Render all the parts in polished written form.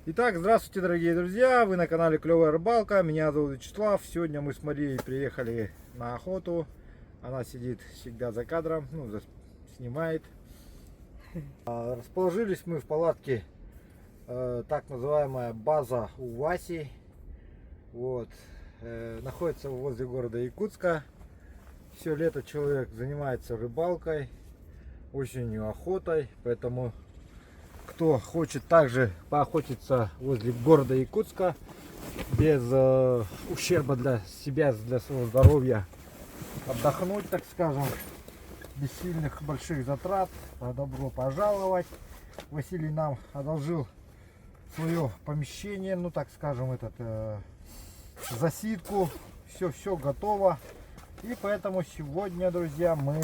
Итак, здравствуйте, дорогие друзья! Вы на канале Клевая Рыбалка. Меня зовут Вячеслав. Сегодня мы с Марией приехали на охоту. Она сидит всегда за кадром, снимает. Расположились мы в палатке, так называемая база у Васи. Находится возле города Якутска. Все лето человек занимается рыбалкой, осенью охотой, поэтому кто хочет также поохотиться возле города Якутска без ущерба для себя, для своего здоровья, отдохнуть, так скажем, без сильных больших затрат, добро пожаловать. Василий нам одолжил свое помещение, так скажем, засидку, все готово, и поэтому сегодня, друзья, мы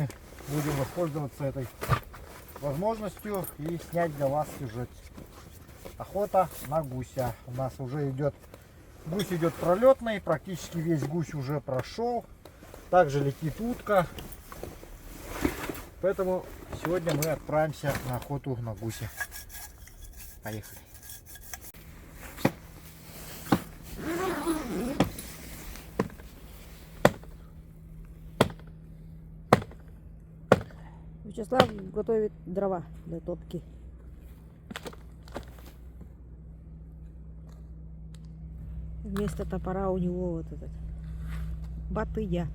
будем воспользоваться этой возможностью и снять для вас сюжет. Охота на гуся. У нас уже гусь идет пролетный, практически весь гусь уже прошел. Также летит утка. Поэтому сегодня мы отправимся на охоту на гуся. Поехали. Вячеслав готовит дрова для топки. Вместо топора у него вот этот батыя.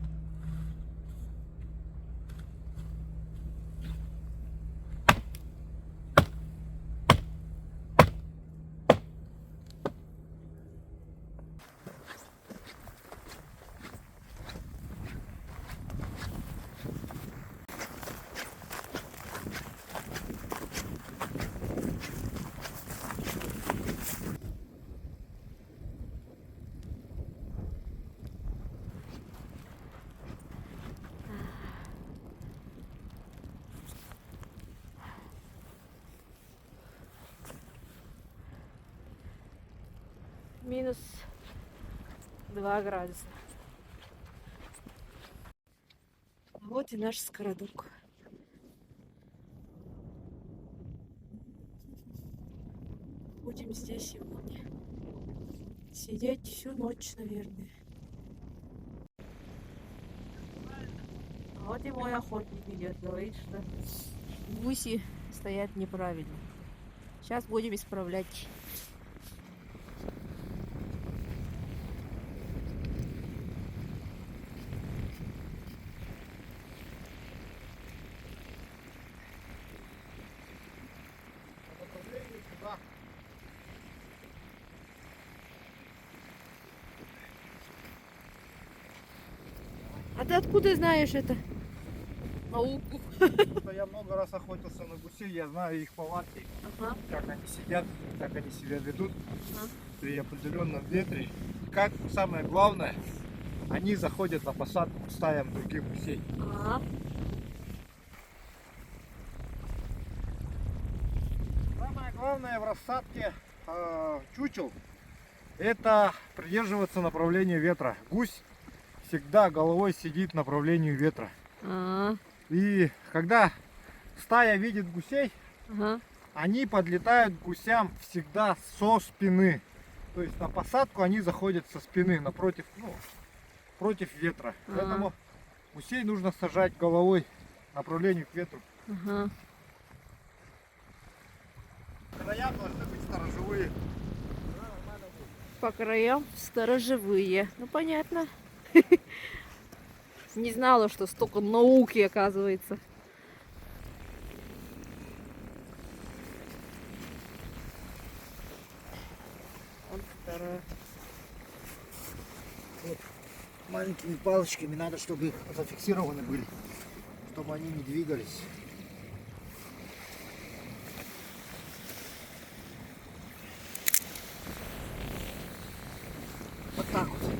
Минус 2 градуса. Вот и наш скородок. Будем здесь сегодня сидеть всю ночь, наверное. Вот и мой охотник идет, говорит, что гуси стоят неправильно. Сейчас будем исправлять. А ты откуда знаешь это? Науку. Я много раз охотился на гусей, я знаю их повадки, Ага. как они сидят, как они себя ведут Ага. при определенном ветре. Как самое главное, они заходят на посадку к стаям других гусей. Ага. Самое главное в рассадке чучел — это придерживаться направления ветра. Гусь всегда головой сидит в направлении ветра. Ага. И когда стая видит гусей, Ага. они подлетают к гусям всегда со спины. То есть на посадку они заходят со спины, против ветра. Ага. Поэтому гусей нужно сажать головой в направлении к ветру. Ага. Края должны быть сторожевые. По краям сторожевые. Ну понятно. Не знала, что столько науки, оказывается. Вот вторая. Вот. Маленькими палочками надо, чтобы их зафиксированы были, чтобы они не двигались. Вот так вот.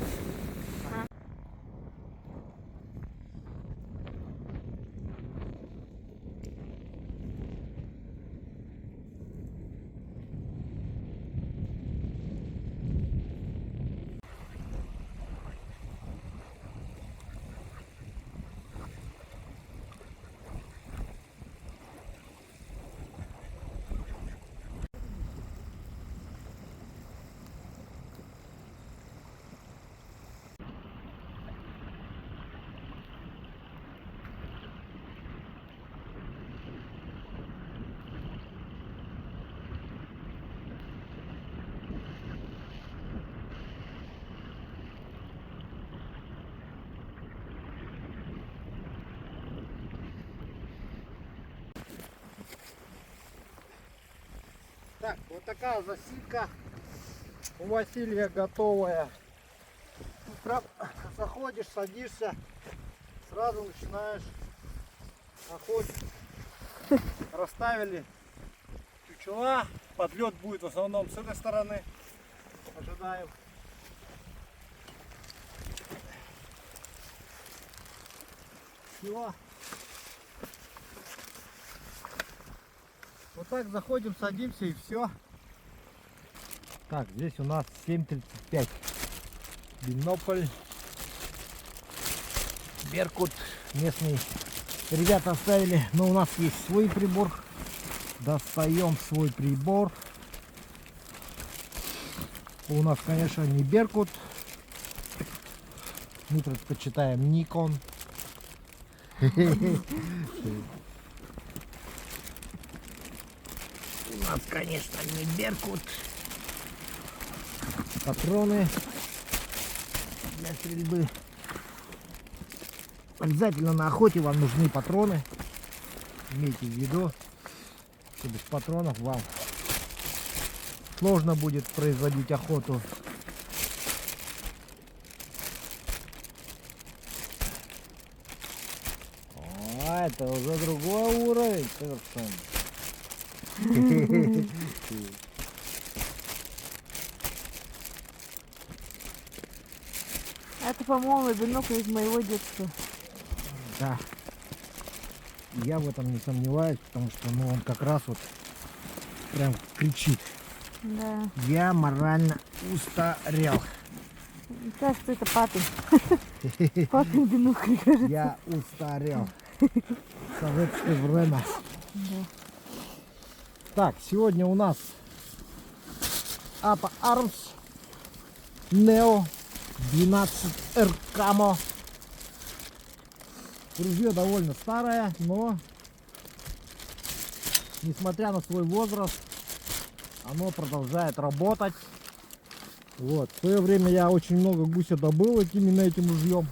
Так, вот такая засидка у Василия готовая. Прям заходишь, садишься, сразу начинаешь охотиться. Расставили чучела, подлет будет в основном с этой стороны. Ожидаем. Все. Вот так заходим, садимся и все. Так, здесь у нас 7:35. Бинокль. Беркут местный. Ребята оставили, но у нас есть свой прибор. Достаем свой прибор. У нас, конечно, не Беркут. Мы предпочитаем Nikon. У нас, конечно, не Беркут. Патроны для стрельбы. Обязательно на охоте вам нужны патроны. Имейте в виду, что без патронов вам сложно будет производить охоту. А, это уже другой уровень совершенно. Это, по-моему, бинокль из моего детства. Да. Я в этом не сомневаюсь, потому что он как раз вот прям кричит. Да. Я морально устарел. Кажется, это папин. Папин бинокль, кажется. Я устарел. Советское время. Да. Так, сегодня у нас APA Arms Neo 12 Camo. Ружье довольно старое, но несмотря на свой возраст, оно продолжает работать. Вот. В свое время я очень много гуся добыл именно этим ружьем.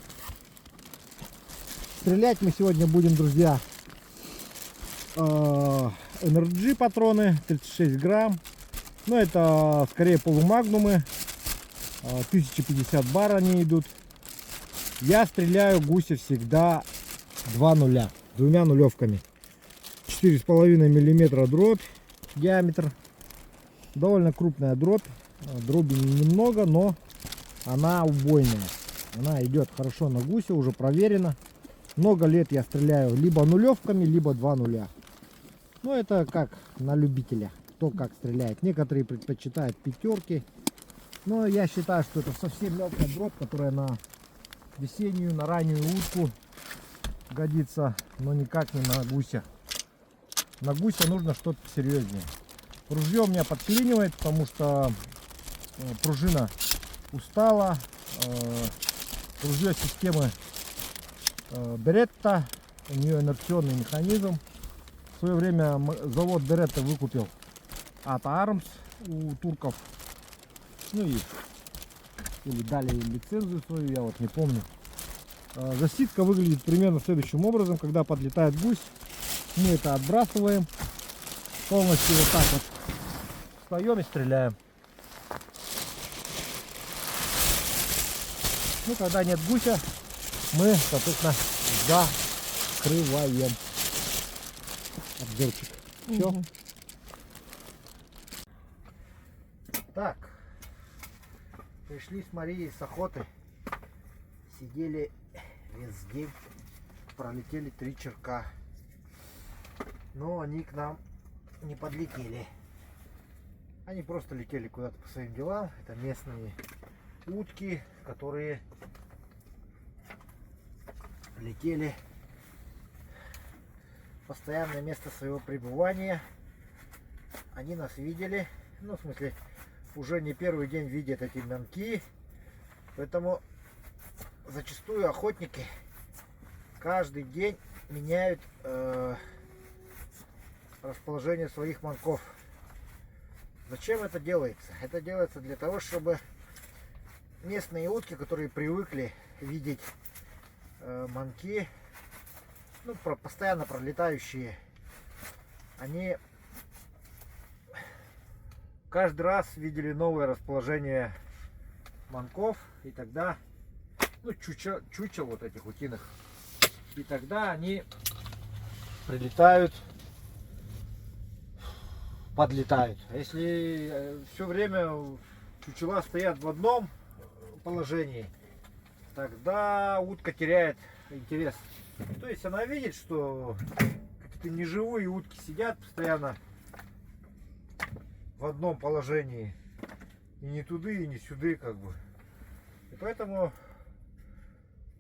Стрелять мы сегодня будем, друзья, NRG патроны 36 грамм. Но это скорее полумагнумы. 1050 бар они идут. Я стреляю гуся всегда 2-0, двумя нулевками. 4,5 миллиметра дробь, диаметр. Довольно крупная дробь. Дроби немного, но она убойная. Она идет хорошо на гуся, уже проверено. Много лет я стреляю либо нулевками, либо 2-0. Но это как на любителя, кто как стреляет. Некоторые предпочитают пятерки. Но я считаю, что это совсем легкая дробь, которая на весеннюю, на раннюю утку годится, но никак не на гуся. На гуся нужно что-то серьезнее. Ружье у меня подклинивает, потому что пружина устала. Ружье системы Беретта, у нее инерционный механизм. В свое время завод Беретта выкупил APA Arms у турков. Ну и или дали лицензию свою, я вот не помню. Засидка выглядит примерно следующим образом. Когда подлетает гусь, мы это отбрасываем. Полностью вот так вот встаем и стреляем. Ну, когда нет гуся, мы, соответственно, закрываем обзорчик. Все. Так. Пришли с Марией с охоты. Сидели весь день. Пролетели 3 черка. Но они к нам не подлетели. Они просто летели куда-то по своим делам. Это местные утки, которые летели в постоянное место своего пребывания. Они нас видели. Ну, в смысле, уже не первый день видят эти манки. Поэтому зачастую охотники каждый день меняют расположение своих манков. Зачем это делается? Это делается для того, чтобы местные утки, которые привыкли видеть манки, ну, постоянно пролетающие, они каждый раз видели новое расположение манков, и тогда, ну, чучел вот этих утиных, и тогда они прилетают, подлетают. А если все время чучела стоят в одном положении, тогда утка теряет интерес. То есть она видит, что какие-то неживые утки сидят постоянно в одном положении, и не туды, и не сюды, как бы. И поэтому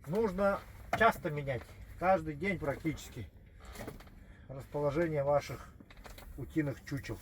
нужно часто менять, каждый день практически, расположение ваших утиных чучел.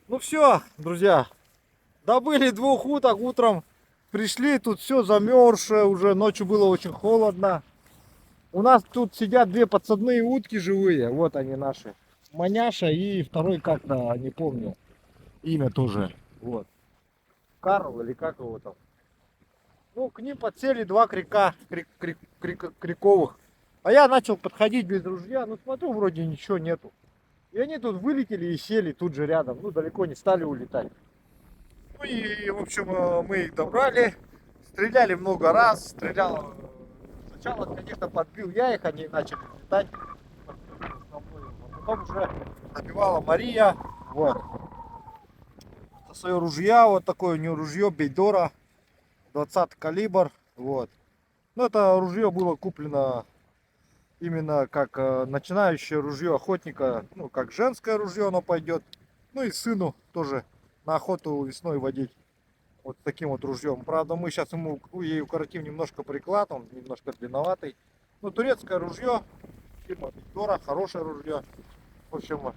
Ну все, друзья, добыли 2 уток утром, пришли, тут все замерзшее, уже ночью было очень холодно. У нас тут сидят 2 подсадные утки живые, вот они наши. Маняша и второй как-то, не помню, имя тоже, вот. Карл или как его там. Ну, к ним подсели 2 криковых. А я начал подходить без ружья, ну смотрю, вроде ничего нету. И они тут вылетели и сели тут же рядом, ну далеко не стали улетать. Ну и, в общем, мы их добрали, стреляли много раз, стрелял. Сначала, конечно, подбил я их, они начали летать. А потом уже набивала Мария, вот. Это свое ружья, вот такое у нее ружье Бейдора, 20 калибр, вот. Но это ружье было куплено именно как начинающее ружье охотника, ну как женское ружье оно пойдет. Ну и сыну тоже на охоту весной водить вот таким вот ружьем. Правда, мы сейчас ей укоротим немножко приклад, он немножко длинноватый. Ну, турецкое ружье, фирма Виктора, хорошее ружье. В общем,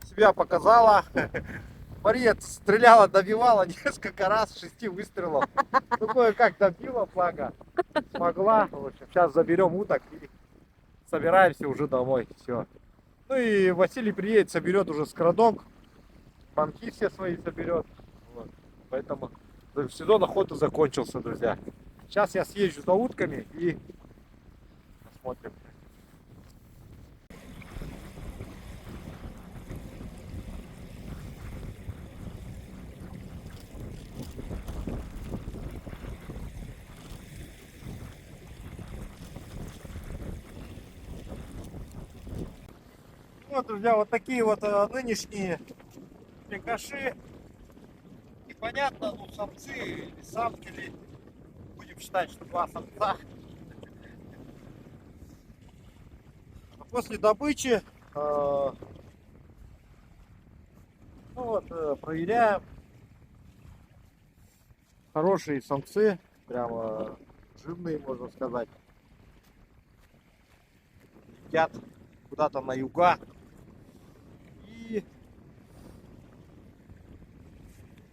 себя показала. Мария стреляла, добивала несколько раз, 6 выстрелов. Ну, кое-как добила, благо смогла. В общем, сейчас заберем уток и собираемся уже домой. Все. Ну и Василий приедет, соберет уже скрадок. Манки все свои соберет. Вот. Поэтому сезон охоты закончился, друзья. Сейчас я съезжу за утками и посмотрим. Вот, друзья, вот такие вот нынешние прикаши. Непонятно, ну самцы или самки, или будем считать, что 2 самца. После добычи ну вот, проверяем. Хорошие самцы, прямо жирные, можно сказать. Летят куда-то на юга. И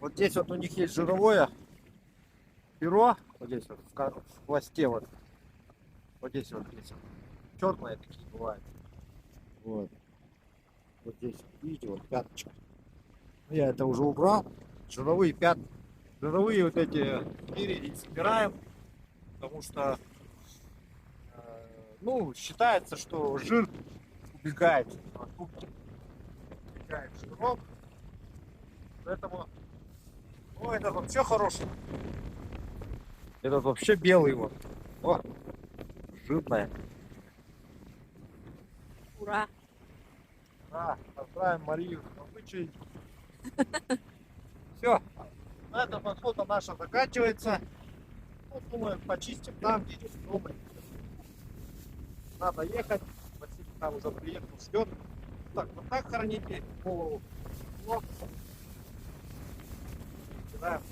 вот здесь вот у них есть жировое перо, вот здесь вот в хвосте вот здесь вот черные такие бывают. Вот здесь видите, вот пяточка. Я это уже убрал. Жировые пятна, жировые вот эти спереди собираем, потому что ну считается, что жир убегает от губки, убегает жирок, поэтому о, этот вообще хороший. Этот вообще белый вот. О, жирная. Ура! Да, поздравим Марию с добычей. Все, на этом охота наша заканчивается. Ну, думаю, почистим там, где дома. Надо ехать. Василий там уже приехал, ждет. Так, вот так хороните голову. Вот. Кидаем.